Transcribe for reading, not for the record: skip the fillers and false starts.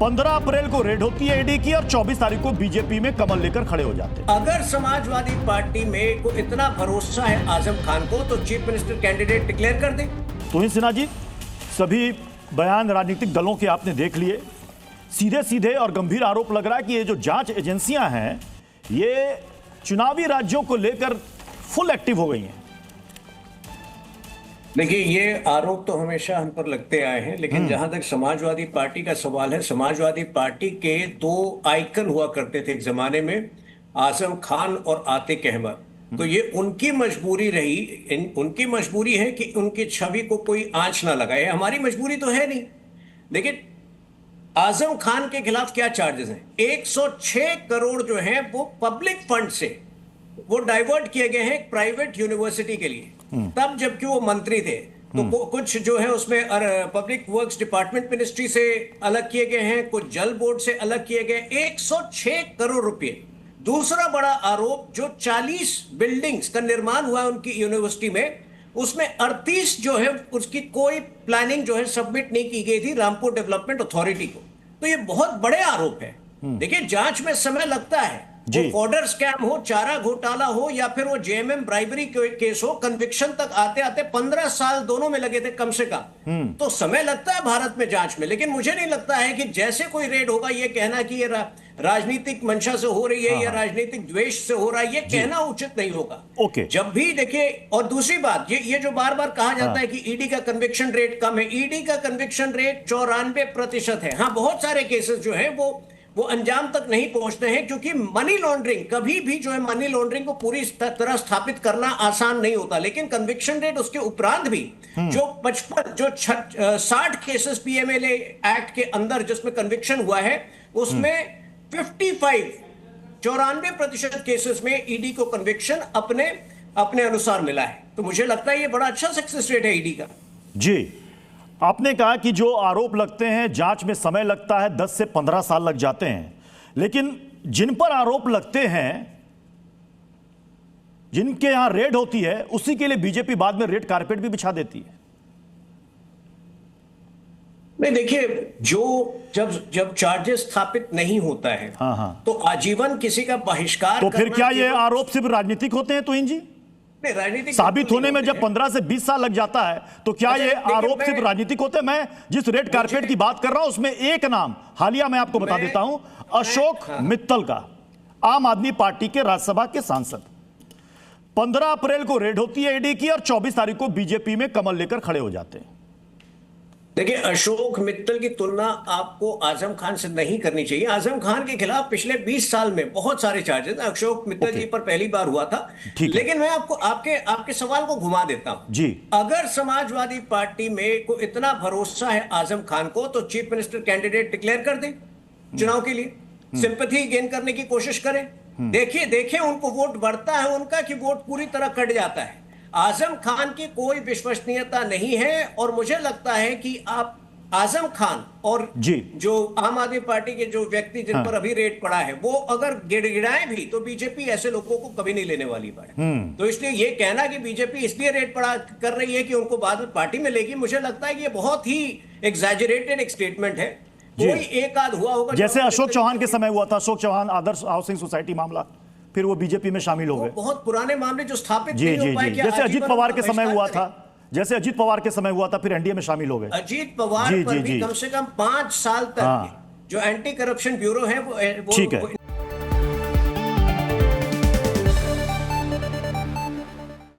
15 अप्रैल को रेड होती है ईडी की और 24 तारीख को बीजेपी में कमल लेकर खड़े हो जाते हैं। अगर समाजवादी पार्टी में को इतना भरोसा है आजम खान को तो चीफ मिनिस्टर कैंडिडेट डिक्लेयर कर दे। तुहिन सिन्हा जी, सभी बयान राजनीतिक दलों के आपने देख लिए। सीधे सीधे और गंभीर आरोप लग रहा है कि ये जो जांच एजेंसियां हैं ये चुनावी राज्यों को लेकर फुल एक्टिव हो गई हैं। देखिए, ये आरोप तो हमेशा हम पर लगते आए हैं, लेकिन जहां तक समाजवादी पार्टी का सवाल है, समाजवादी पार्टी के दो आइकन हुआ करते थे एक जमाने में, आजम खान और आतिक अहमद। तो ये उनकी मजबूरी रही, उनकी मजबूरी है कि उनकी छवि को कोई आंच ना लगाए। हमारी मजबूरी तो है नहीं। लेकिन आजम खान के खिलाफ क्या चार्जेस हैं? 106 करोड़ जो हैं वो पब्लिक फंड से वो डाइवर्ट किए गए हैं एक प्राइवेट यूनिवर्सिटी के लिए, तब जबकि वो मंत्री थे। तो कुछ जो है उसमें पब्लिक वर्क्स डिपार्टमेंट मिनिस्ट्री से अलग किए गए हैं, कुछ जल बोर्ड से अलग किए गए। 106 करोड़ रुपए। दूसरा बड़ा आरोप, जो 40 बिल्डिंग्स का निर्माण हुआ है उनकी यूनिवर्सिटी में, उसमें 38 जो है उसकी कोई प्लानिंग जो है सबमिट नहीं की गई थी रामपुर डेवलपमेंट अथॉरिटी को। तो ये बहुत बड़े आरोप है। देखिए, जांच में समय लगता है, वो फॉर्डर स्कैम हो, चारा घोटाला हो, या फिर वो जेएमएम ब्राइबरी केस हो, कन्विक्शन तक आते आते 15 साल दोनों में लगे थे कम से कम। तो समय लगता है भारत में जांच में। लेकिन मुझे नहीं लगता है कि जैसे कोई रेड होगा ये कहना कि ये राजनीतिक मंशा से हो रही है या राजनीतिक द्वेष से हो रहा है, ये कहना उचित नहीं होगा। ओके। जब भी देखिए, और दूसरी बात, ये जो बार बार कहा जाता है कि ईडी का कन्विक्शन रेट कम है, ईडी का कन्विक्शन रेट 94% है। हाँ, बहुत सारे केसेस जो है वो अंजाम तक नहीं पहुंचते हैं, क्योंकि मनी लॉन्ड्रिंग, कभी भी जो है मनी लॉन्ड्रिंग को पूरी तरह स्थापित करना आसान नहीं होता। लेकिन कन्विक्शन रेट उसके उपरांत भी जो 60 केसेस पीएमएलए एक्ट के अंदर जिसमें कन्विक्शन हुआ है, उसमें 94% केसेस में ईडी को कन्विक्शन अपने अनुसार मिला है। तो मुझे लगता है ये बड़ा अच्छा सक्सेस रेट है ईडी का। जी, आपने कहा कि जो आरोप लगते हैं जांच में समय लगता है, 10 से 15 साल लग जाते हैं। लेकिन जिन पर आरोप लगते हैं, जिनके यहां रेड होती है, उसी के लिए बीजेपी बाद में रेड कारपेट भी बिछा देती है। नहीं, देखिए, जब चार्जेस स्थापित नहीं होता है, तो आजीवन किसी का बहिष्कार तो फिर क्या ये आरोप सिर्फ राजनीतिक होते हैं तुहिन जी? राजनीतिक साबित होने में जब 15 से 20 साल लग जाता है, तो क्या ये आरोप सिर्फ राजनीतिक होते हैं? मैं जिस रेड कारपेट की बात कर रहा हूं उसमें एक नाम हालिया मैं आपको बता देता हूं, अशोक मित्तल का, आम आदमी पार्टी के राज्यसभा के सांसद। 15 अप्रैल को रेड होती है ईडी की और 24 तारीख को बीजेपी में कमल लेकर खड़े हो जाते हैं। देखिए, अशोक मित्तल की तुलना आपको आजम खान से नहीं करनी चाहिए। आजम खान के खिलाफ पिछले 20 साल में बहुत सारे चार्जेस, अशोक मित्तल जी पर पहली बार हुआ था। लेकिन मैं आपको आपके सवाल को घुमा देता हूं जी। अगर समाजवादी पार्टी में को इतना भरोसा है आजम खान को तो चीफ मिनिस्टर कैंडिडेट डिक्लेयर कर दे चुनाव के लिए, सिंपैथी गेन करने की कोशिश करें। देखिए उनको वोट बढ़ता है उनका कि वोट पूरी तरह कट जाता है। आजम खान की कोई विश्वसनीयता नहीं है, और मुझे लगता है कि आप आजम खान और जो आम आदमी पार्टी के जो व्यक्ति जिन पर अभी रेट पड़ा है, वो अगर गिड़गिड़ाए भी तो बीजेपी ऐसे लोगों को कभी नहीं लेने वाली है। तो इसलिए ये कहना कि बीजेपी इसलिए रेट पड़ा कर रही है कि उनको बाद में पार्टी में लेगी, मुझे लगता है कि ये बहुत ही एग्जैजरेटेड एक स्टेटमेंट है। कोई एक आध हुआ होगा, जैसे अशोक चौहान के समय हुआ था, अशोक चौहान आदर्श हाउसिंग सोसाइटी मामला, फिर वो बीजेपी में शामिल हो गए। बहुत पुराने मामले जो स्थापित नहीं हो पाए, जैसे अजीत पवार के समय हुआ था, फिर एनडीए में शामिल हो गए। अजीत पवार पर भी कम से कम 5 साल तक जो एंटी करप्शन ब्यूरो है वो